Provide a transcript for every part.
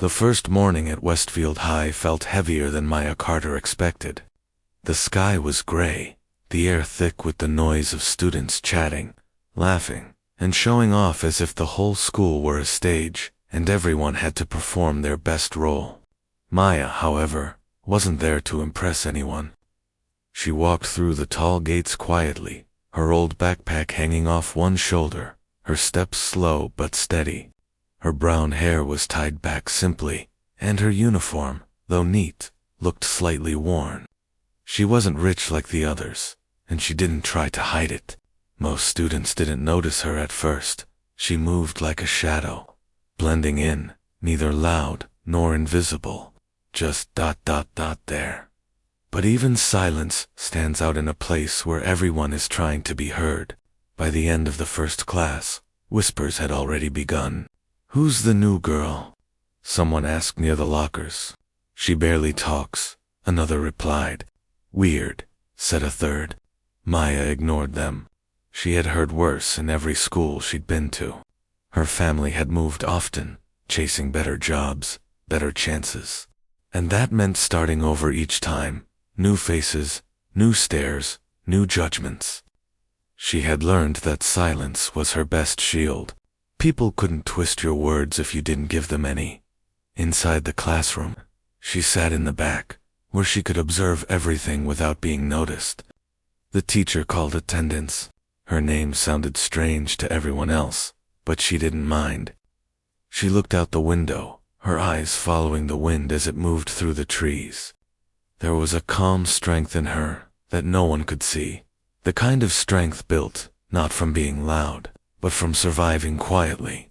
The first morning at Westfield High felt heavier than Maya Carter expected. The sky was gray, the air thick with the noise of students chatting, laughing, and showing off as if the whole school were a stage, and everyone had to perform their best role. Maya, however, wasn't there to impress anyone. She walked through the tall gates quietly, her old backpack hanging off one shoulder, her steps slow but steady. Her brown hair was tied back simply, and her uniform, though neat, looked slightly worn. She wasn't rich like the others, and she didn't try to hide it. Most students didn't notice her at first. She moved like a shadow, blending in, neither loud nor invisible, just ... there. But even silence stands out in a place where everyone is trying to be heard. By the end of the first class, whispers had already begun. "Who's the new girl?" someone asked near the lockers. "She barely talks," another replied. "Weird," said a third. Maya ignored them. She had heard worse in every school she'd been to. Her family had moved often, chasing better jobs, better chances. And that meant starting over each time. New faces, new stares, new judgments. She had learned that silence was her best shield. People couldn't twist your words if you didn't give them any. Inside the classroom, she sat in the back, where she could observe everything without being noticed. The teacher called attendance. Her name sounded strange to everyone else, but she didn't mind. She looked out the window, her eyes following the wind as it moved through the trees. There was a calm strength in her that no one could see, the kind of strength built not from being loud, but from surviving quietly.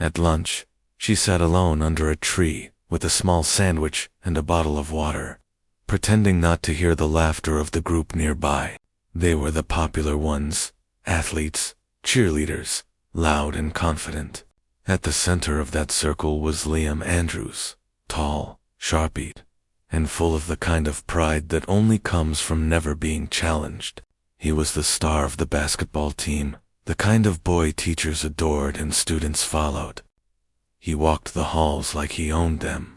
At lunch, she sat alone under a tree with a small sandwich and a bottle of water, pretending not to hear the laughter of the group nearby. They were the popular ones, athletes, cheerleaders, loud and confident. At the center of that circle was Liam Andrews, tall, sharp-eyed, and full of the kind of pride that only comes from never being challenged. He was the star of the basketball team, the kind of boy teachers adored and students followed. He walked the halls like he owned them.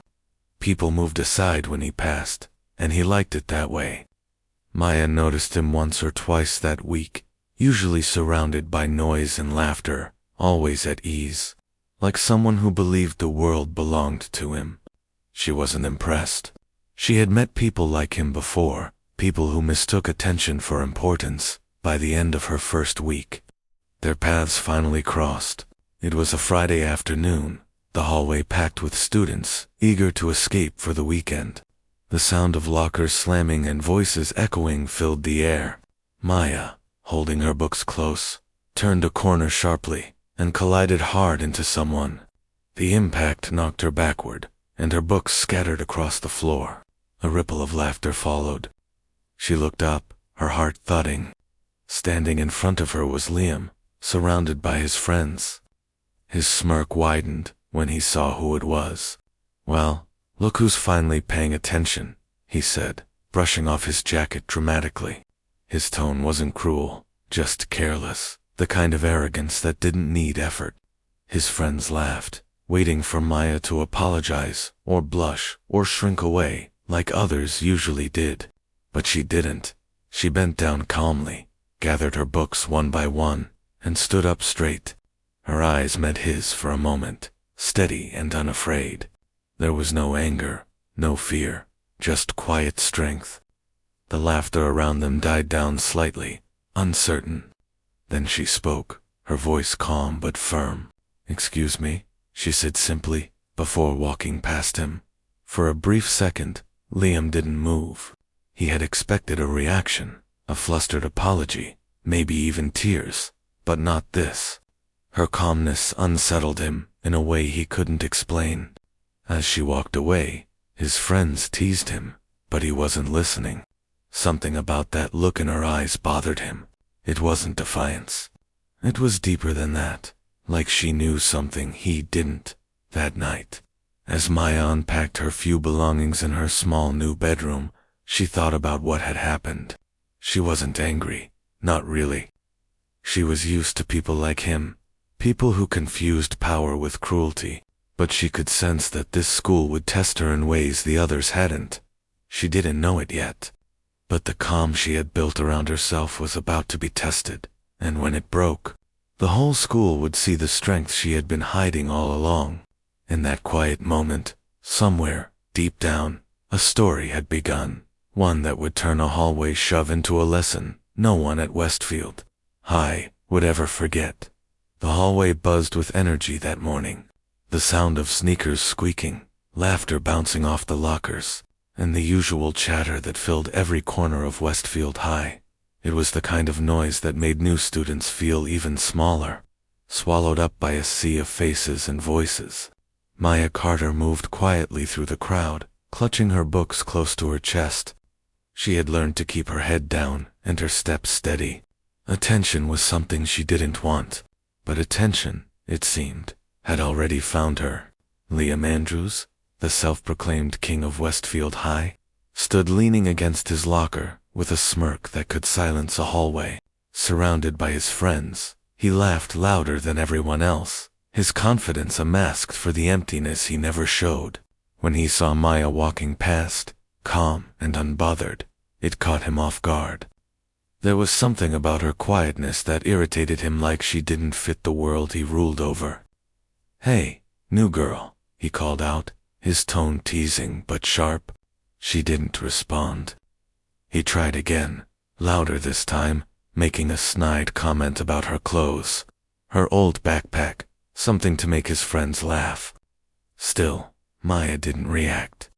People moved aside when he passed, and he liked it that way. Maya noticed him once or twice that week, usually surrounded by noise and laughter, always at ease, like someone who believed the world belonged to him. She wasn't impressed. She had met people like him before, people who mistook attention for importance. By the end of her first week, their paths finally crossed. It was a Friday afternoon, the hallway packed with students, eager to escape for the weekend. The sound of lockers slamming and voices echoing filled the air. Maya, holding her books close, turned a corner sharply and collided hard into someone. The impact knocked her backward, and her books scattered across the floor. A ripple of laughter followed. She looked up, her heart thudding. Standing in front of her was Liam, surrounded by his friends. His smirk widened when he saw who it was. "Well, look who's finally paying attention," he said, brushing off his jacket dramatically. His tone wasn't cruel, just careless, the kind of arrogance that didn't need effort. His friends laughed, waiting for Maya to apologize, or blush, or shrink away, like others usually did. But she didn't. She bent down calmly, gathered her books one by one, and stood up straight. Her eyes met his for a moment, steady and unafraid. There was no anger, no fear, just quiet strength. The laughter around them died down slightly, uncertain. Then she spoke, her voice calm but firm. "Excuse me," she said simply, before walking past him. For a brief second, Liam didn't move. He had expected a reaction, a flustered apology, maybe even tears, but not this. Her calmness unsettled him in a way he couldn't explain. As she walked away, his friends teased him, but he wasn't listening. Something about that look in her eyes bothered him. It wasn't defiance. It was deeper than that, like she knew something he didn't. That night, as Maya unpacked her few belongings in her small new bedroom, she thought about what had happened. She wasn't angry, not really. She was used to people like him, people who confused power with cruelty. But she could sense that this school would test her in ways the others hadn't. She didn't know it yet, but the calm she had built around herself was about to be tested, and when it broke, the whole school would see the strength she had been hiding all along. In that quiet moment, somewhere, deep down, a story had begun, one that would turn a hallway shove into a lesson no one at Westfield High would ever forget. The hallway buzzed with energy that morning. The sound of sneakers squeaking, laughter bouncing off the lockers, and the usual chatter that filled every corner of Westfield High. It was the kind of noise that made new students feel even smaller, swallowed up by a sea of faces and voices. Maya Carter moved quietly through the crowd, clutching her books close to her chest. She had learned to keep her head down and her steps steady. Attention was something she didn't want, but attention, it seemed, had already found her. Liam Andrews, the self-proclaimed king of Westfield High, stood leaning against his locker with a smirk that could silence a hallway. Surrounded by his friends, he laughed louder than everyone else, his confidence a mask for the emptiness he never showed. When he saw Maya walking past, calm and unbothered, it caught him off guard. There was something about her quietness that irritated him, like she didn't fit the world he ruled over. "Hey, new girl," he called out, his tone teasing but sharp. She didn't respond. He tried again, louder this time, making a snide comment about her clothes, her old backpack, something to make his friends laugh. Still, Maya didn't react.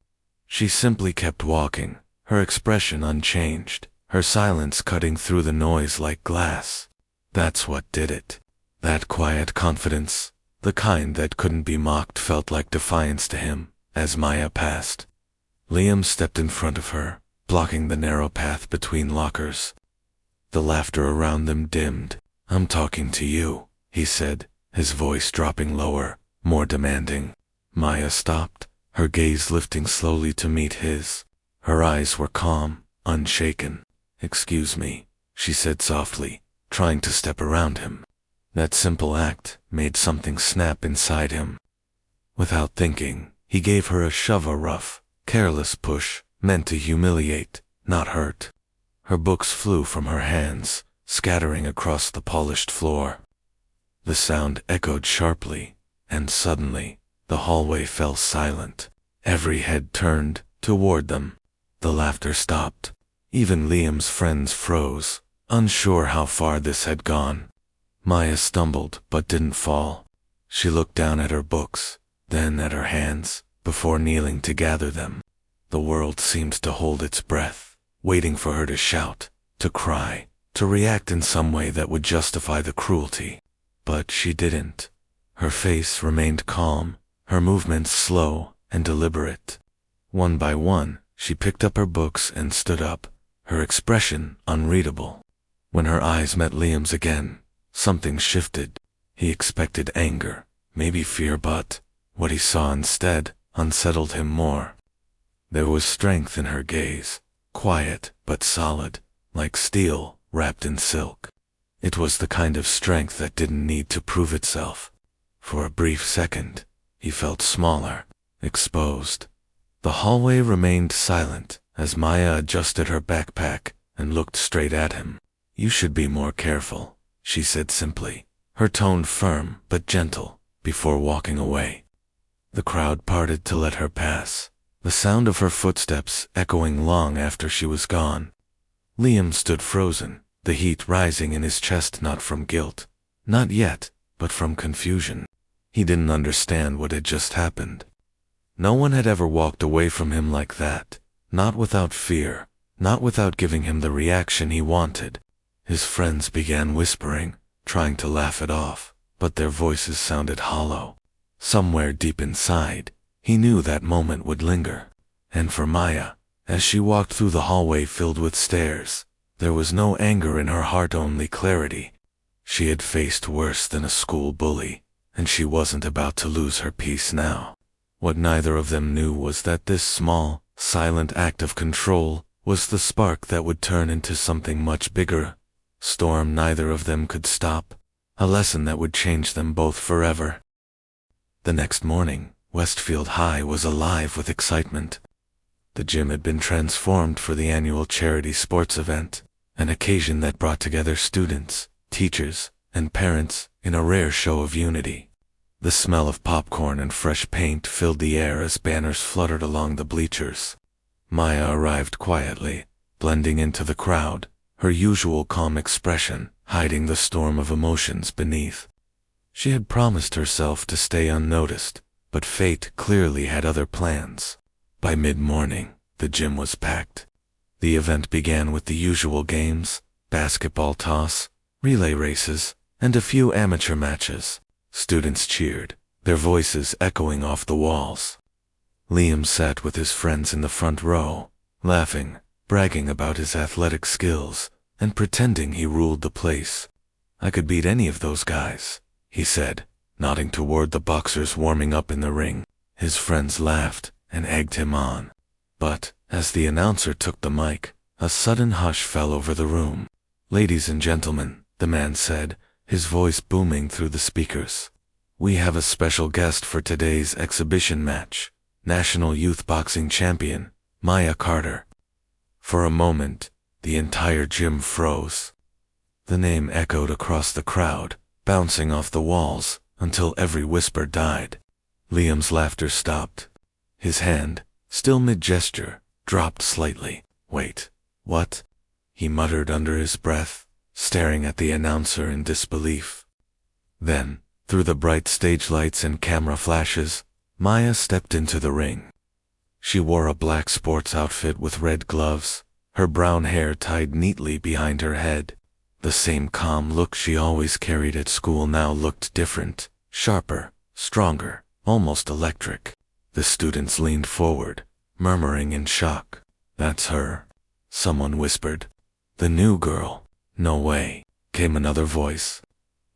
She simply kept walking, her expression unchanged, her silence cutting through the noise like glass. That's what did it. That quiet confidence, the kind that couldn't be mocked, felt like defiance to him. As Maya passed, Liam stepped in front of her, blocking the narrow path between lockers. The laughter around them dimmed. "I'm talking to you," he said, his voice dropping lower, more demanding. Maya stopped, her gaze lifting slowly to meet his. Her eyes were calm, unshaken. "Excuse me," she said softly, trying to step around him. That simple act made something snap inside him. Without thinking, he gave her a shove, a rough, careless push, meant to humiliate, not hurt. Her books flew from her hands, scattering across the polished floor. The sound echoed sharply, and suddenly, the hallway fell silent. Every head turned toward them. The laughter stopped. Even Liam's friends froze, unsure how far this had gone. Maya stumbled but didn't fall. She looked down at her books, then at her hands, before kneeling to gather them. The world seemed to hold its breath, waiting for her to shout, to cry, to react in some way that would justify the cruelty. But she didn't. Her face remained calm, her movements slow and deliberate. One by one, she picked up her books and stood up, her expression unreadable. When her eyes met Liam's again, something shifted. He expected anger, maybe fear, but what he saw instead unsettled him more. There was strength in her gaze, quiet but solid, like steel wrapped in silk. It was the kind of strength that didn't need to prove itself. For a brief second, he felt smaller, exposed. The hallway remained silent as Maya adjusted her backpack and looked straight at him. "You should be more careful," she said simply, her tone firm but gentle, before walking away. The crowd parted to let her pass, the sound of her footsteps echoing long after she was gone. Liam stood frozen, the heat rising in his chest, not from guilt, not yet, but from confusion. He didn't understand what had just happened. No one had ever walked away from him like that, not without fear, not without giving him the reaction he wanted. His friends began whispering, trying to laugh it off, but their voices sounded hollow. Somewhere deep inside, he knew that moment would linger. And for Maya, as she walked through the hallway filled with stares, there was no anger in her heart, only clarity. She had faced worse than a school bully, and she wasn't about to lose her peace now. What neither of them knew was that this small, silent act of control was the spark that would turn into something much bigger. Storm neither of them could stop, a lesson that would change them both forever. The next morning, Westfield High was alive with excitement. The gym had been transformed for the annual charity sports event, an occasion that brought together students, teachers, and parents in a rare show of unity. The smell of popcorn and fresh paint filled the air as banners fluttered along the bleachers. Maya arrived quietly, blending into the crowd, her usual calm expression hiding the storm of emotions beneath. She had promised herself to stay unnoticed, but fate clearly had other plans. By mid-morning, the gym was packed. The event began with the usual games, basketball toss, relay races, and a few amateur matches. Students cheered, their voices echoing off the walls. Liam sat with his friends in the front row, laughing, bragging about his athletic skills, and pretending he ruled the place. "I could beat any of those guys," he said, nodding toward the boxers warming up in the ring. His friends laughed and egged him on. But, as the announcer took the mic, a sudden hush fell over the room. "Ladies and gentlemen," the man said, his voice booming through the speakers, "we have a special guest for today's exhibition match, National Youth Boxing Champion, Maya Carter." For a moment, the entire gym froze. The name echoed across the crowd, bouncing off the walls, until every whisper died. Liam's laughter stopped. His hand, still mid-gesture, dropped slightly. "Wait, what?" he muttered under his breath, staring at the announcer in disbelief. Then, through the bright stage lights and camera flashes, Maya stepped into the ring. She wore a black sports outfit with red gloves, her brown hair tied neatly behind her head. The same calm look she always carried at school now looked different, sharper, stronger, almost electric. The students leaned forward, murmuring in shock. "That's her," someone whispered. "The new girl." "No way," came another voice.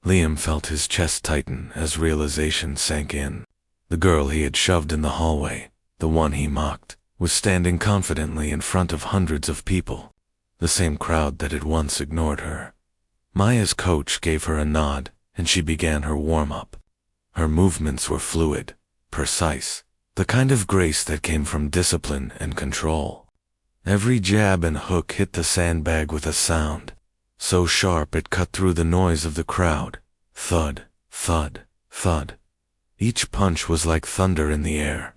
Liam felt his chest tighten as realization sank in. The girl he had shoved in the hallway, the one he mocked, was standing confidently in front of hundreds of people, the same crowd that had once ignored her. Maya's coach gave her a nod, and she began her warm-up. Her movements were fluid, precise, the kind of grace that came from discipline and control. Every jab and hook hit the sandbag with a sound, so sharp it cut through the noise of the crowd. Thud, thud, thud. Each punch was like thunder in the air.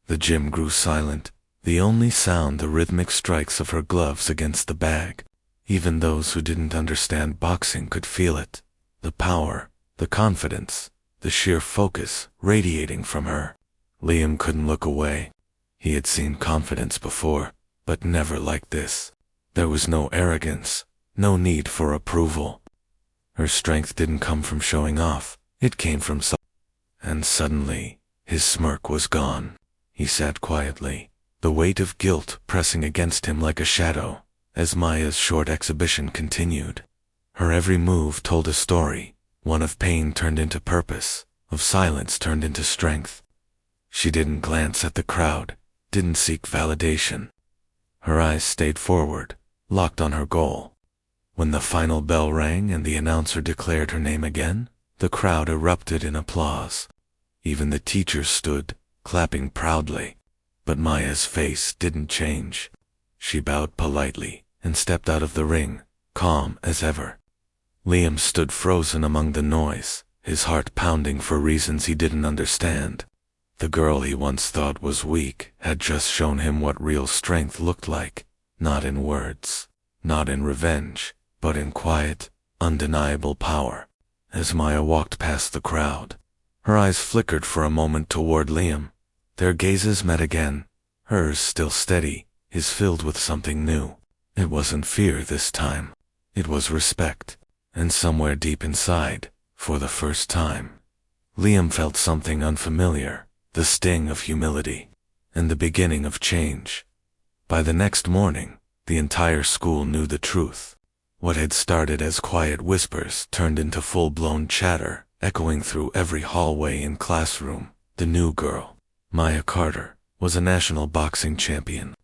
The gym grew silent, the only sound the rhythmic strikes of her gloves against the bag. Even those who didn't understand boxing could feel it. The power, the confidence, the sheer focus radiating from her. Liam couldn't look away. He had seen confidence before, but never like this. There was no arrogance, no need for approval. Her strength didn't come from showing off, it came from And suddenly, his smirk was gone. He sat quietly, the weight of guilt pressing against him like a shadow, as Maya's short exhibition continued. Her every move told a story, one of pain turned into purpose, of silence turned into strength. She didn't glance at the crowd, didn't seek validation. Her eyes stayed forward, locked on her goal. When the final bell rang and the announcer declared her name again, the crowd erupted in applause. Even the teachers stood, clapping proudly. But Maya's face didn't change. She bowed politely and stepped out of the ring, calm as ever. Liam stood frozen among the noise, his heart pounding for reasons he didn't understand. The girl he once thought was weak had just shown him what real strength looked like, not in words, not in revenge, but in quiet, undeniable power. As Maya walked past the crowd, her eyes flickered for a moment toward Liam. Their gazes met again, hers still steady, his filled with something new. It wasn't fear this time. It was respect. And somewhere deep inside, for the first time, Liam felt something unfamiliar, the sting of humility, and the beginning of change. By the next morning, the entire school knew the truth. What had started as quiet whispers turned into full-blown chatter, echoing through every hallway and classroom. The new girl, Maya Carter, was a national boxing champion.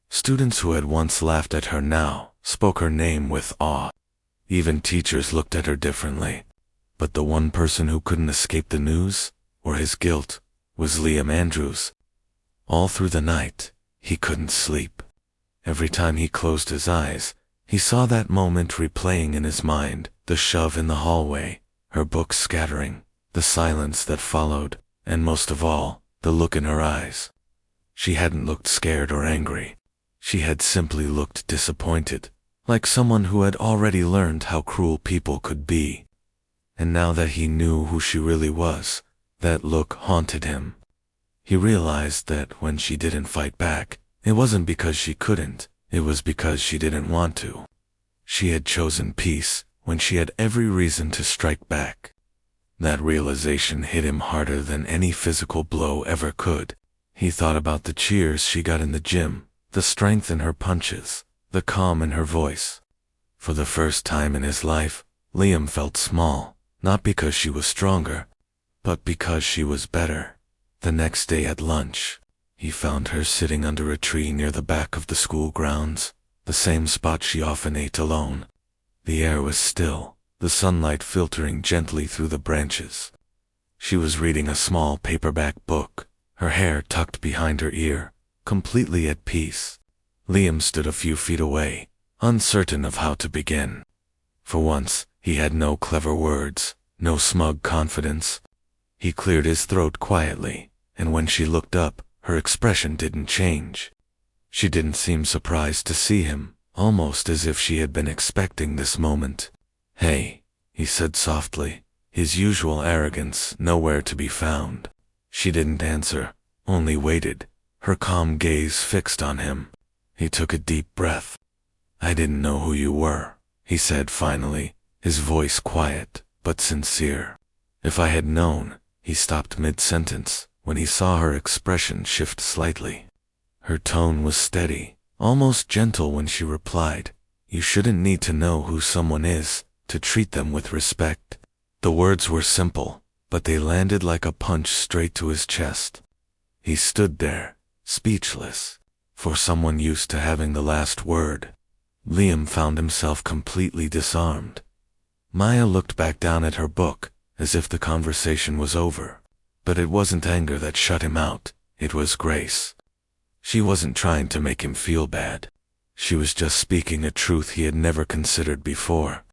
Students who had once laughed at her now spoke her name with awe. Even teachers looked at her differently. But the one person who couldn't escape the news, or his guilt, was Liam Andrews. All through the night, he couldn't sleep. Every time he closed his eyes, he saw that moment replaying in his mind, the shove in the hallway, her books scattering, the silence that followed, and most of all, the look in her eyes. She hadn't looked scared or angry. She had simply looked disappointed, like someone who had already learned how cruel people could be. And now that he knew who she really was, that look haunted him. He realized that when she didn't fight back, it wasn't because she couldn't, it was because she didn't want to. She had chosen peace when she had every reason to strike back. That realization hit him harder than any physical blow ever could. He thought about the cheers she got in the gym, the strength in her punches, the calm in her voice. For the first time in his life, Liam felt small, not because she was stronger, but because she was better. The next day at lunch, he found her sitting under a tree near the back of the school grounds, the same spot she often ate alone. The air was still, the sunlight filtering gently through the branches. She was reading a small paperback book, her hair tucked behind her ear, completely at peace. Liam stood a few feet away, uncertain of how to begin. For once, he had no clever words, no smug confidence. He cleared his throat quietly, and when she looked up, her expression didn't change. She didn't seem surprised to see him, almost as if she had been expecting this moment. "Hey," he said softly, his usual arrogance nowhere to be found. She didn't answer, only waited, her calm gaze fixed on him. He took a deep breath. "I didn't know who you were," he said finally, his voice quiet but sincere. "If I had known," he stopped mid-sentence when he saw her expression shift slightly. Her tone was steady, almost gentle when she replied, "You shouldn't need to know who someone is to treat them with respect." The words were simple, but they landed like a punch straight to his chest. He stood there, speechless, for someone used to having the last word. Liam found himself completely disarmed. Maya looked back down at her book, as if the conversation was over. But it wasn't anger that shut him out, it was grace. She wasn't trying to make him feel bad. She was just speaking a truth he had never considered before.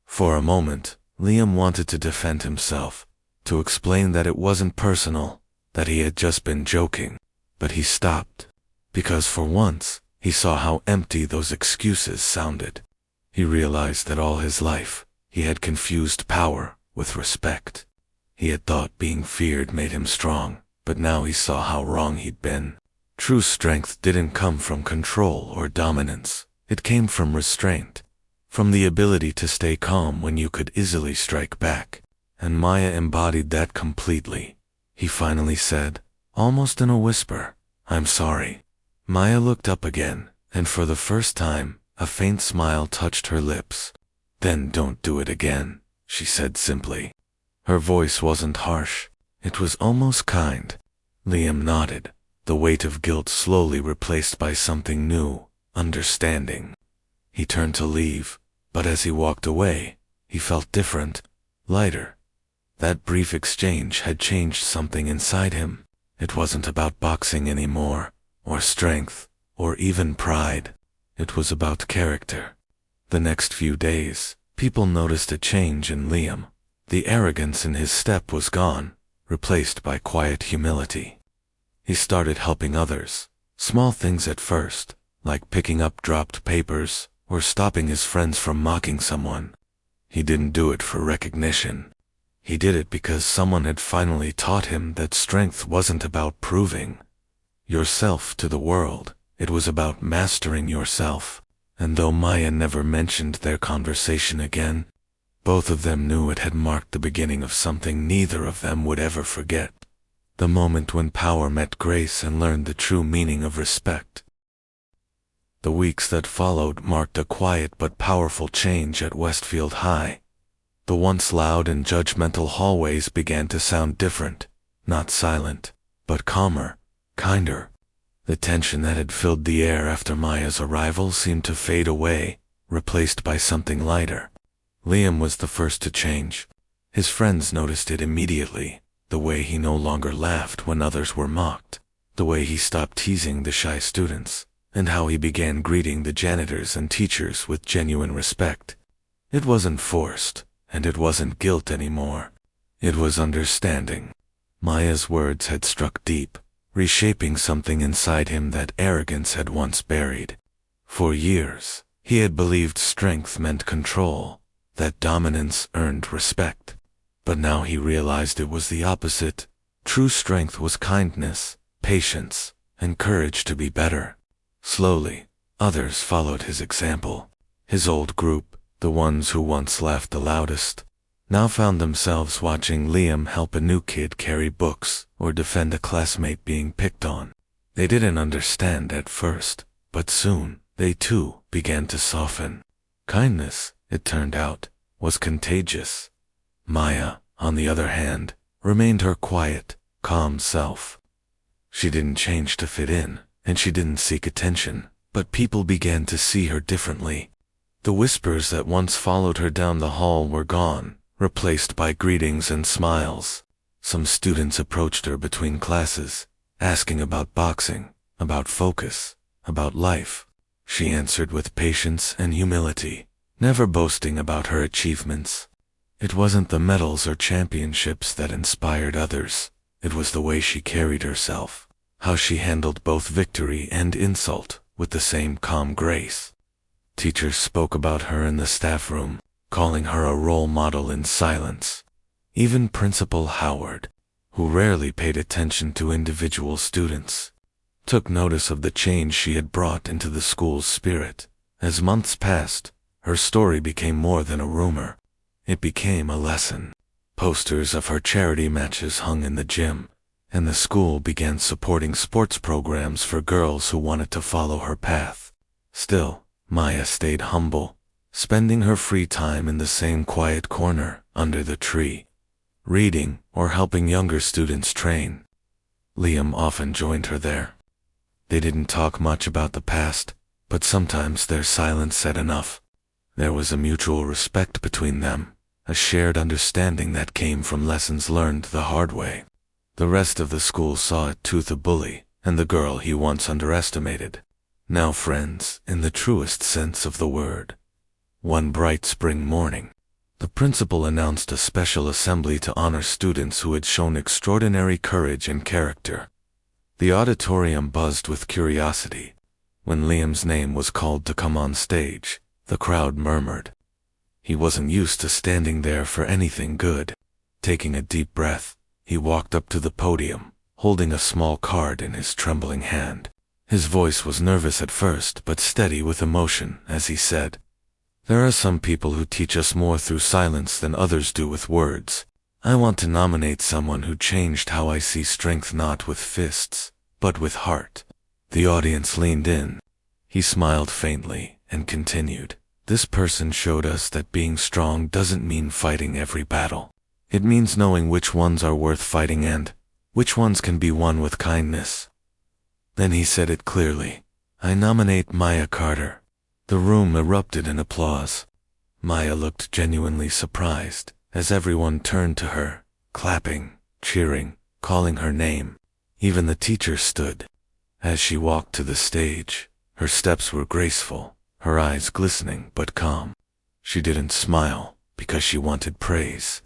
For a moment, Liam wanted to defend himself, to explain that it wasn't personal, that he had just been joking. But he stopped, because for once, he saw how empty those excuses sounded. He realized that all his life, he had confused power with respect. He had thought being feared made him strong, but now he saw how wrong he'd been. True strength didn't come from control or dominance. It came from restraint, from the ability to stay calm when you could easily strike back. And Maya embodied that completely. He finally said, almost in a whisper, "I'm sorry." Maya looked up again, and for the first time, a faint smile touched her lips. "Then don't do it again," she said simply. Her voice wasn't harsh. It was almost kind. Liam nodded, the weight of guilt slowly replaced by something new, understanding. He turned to leave, but as he walked away, he felt different, lighter. That brief exchange had changed something inside him. It wasn't about boxing anymore, or strength, or even pride. It was about character. The next few days, people noticed a change in Liam. The arrogance in his step was gone, replaced by quiet humility. He started helping others, small things at first, like picking up dropped papers or stopping his friends from mocking someone. He didn't do it for recognition. He did it because someone had finally taught him that strength wasn't about proving yourself to the world. It was about mastering yourself. And though Maya never mentioned their conversation again, both of them knew it had marked the beginning of something neither of them would ever forget. The moment when power met grace and learned the true meaning of respect. The weeks that followed marked a quiet but powerful change at Westfield High. The once loud and judgmental hallways began to sound different, not silent, but calmer, kinder. The tension that had filled the air after Maya's arrival seemed to fade away, replaced by something lighter. Liam was the first to change. His friends noticed it immediately. the way he no longer laughed when others were mocked, the way he stopped teasing the shy students, and how he began greeting the janitors and teachers with genuine respect. It wasn't forced, and it wasn't guilt anymore. It was understanding. Maya's words had struck deep, reshaping something inside him that arrogance had once buried. For years, he had believed strength meant control, that dominance earned respect. But now he realized it was the opposite. True strength was kindness, patience, and courage to be better. Slowly, others followed his example. His old group, the ones who once laughed the loudest, now found themselves watching Liam help a new kid carry books or defend a classmate being picked on. They didn't understand at first, but soon, they too began to soften. Kindness, it turned out, was contagious. Maya, on the other hand, remained her quiet, calm self. She didn't change to fit in, and she didn't seek attention, but people began to see her differently. The whispers that once followed her down the hall were gone, replaced by greetings and smiles. Some students approached her between classes, asking about boxing, about focus, about life. She answered with patience and humility, never boasting about her achievements. It wasn't the medals or championships that inspired others. It was the way she carried herself, how she handled both victory and insult with the same calm grace. Teachers spoke about her in the staff room, calling her a role model in silence. Even Principal Howard, who rarely paid attention to individual students, took notice of the change she had brought into the school's spirit. As months passed, her story became more than a rumor. It became a lesson. Posters of her charity matches hung in the gym, and the school began supporting sports programs for girls who wanted to follow her path. Still, Maya stayed humble, spending her free time in the same quiet corner under the tree, reading or helping younger students train. Liam often joined her there. They didn't talk much about the past, but sometimes their silence said enough. There was a mutual respect between them, a shared understanding that came from lessons learned the hard way. The rest of the school saw it too, the bully and the girl he once underestimated. Now friends in the truest sense of the word. One bright spring morning, the principal announced a special assembly to honor students who had shown extraordinary courage and character. The auditorium buzzed with curiosity. When Liam's name was called to come on stage, the crowd murmured. He wasn't used to standing there for anything good. Taking a deep breath, he walked up to the podium, holding a small card in his trembling hand. His voice was nervous at first, but steady with emotion as he said, "There are some people who teach us more through silence than others do with words. I want to nominate someone who changed how I see strength, not with fists, but with heart." The audience leaned in. He smiled faintly and continued, "This person showed us that being strong doesn't mean fighting every battle. It means knowing which ones are worth fighting and which ones can be won with kindness." Then he said it clearly, "I nominate Maya Carter." The room erupted in applause. Maya looked genuinely surprised as everyone turned to her, clapping, cheering, calling her name. Even the teacher stood. As she walked to the stage, her steps were graceful, her eyes glistening but calm. She didn't smile because she wanted praise.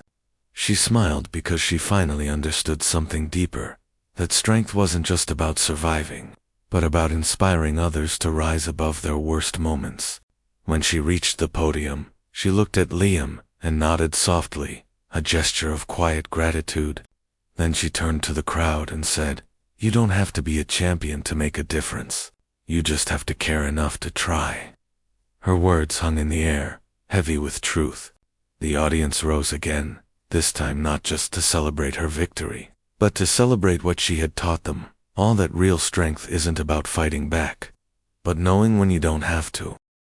She smiled because she finally understood something deeper, that strength wasn't just about surviving, but about inspiring others to rise above their worst moments. When she reached the podium, she looked at Liam and nodded softly, a gesture of quiet gratitude. Then she turned to the crowd and said, "You don't have to be a champion to make a difference. You just have to care enough to try." Her words hung in the air, heavy with truth. The audience rose again, this time not just to celebrate her victory, but to celebrate what she had taught them, all that real strength isn't about fighting back, but knowing when you don't have to.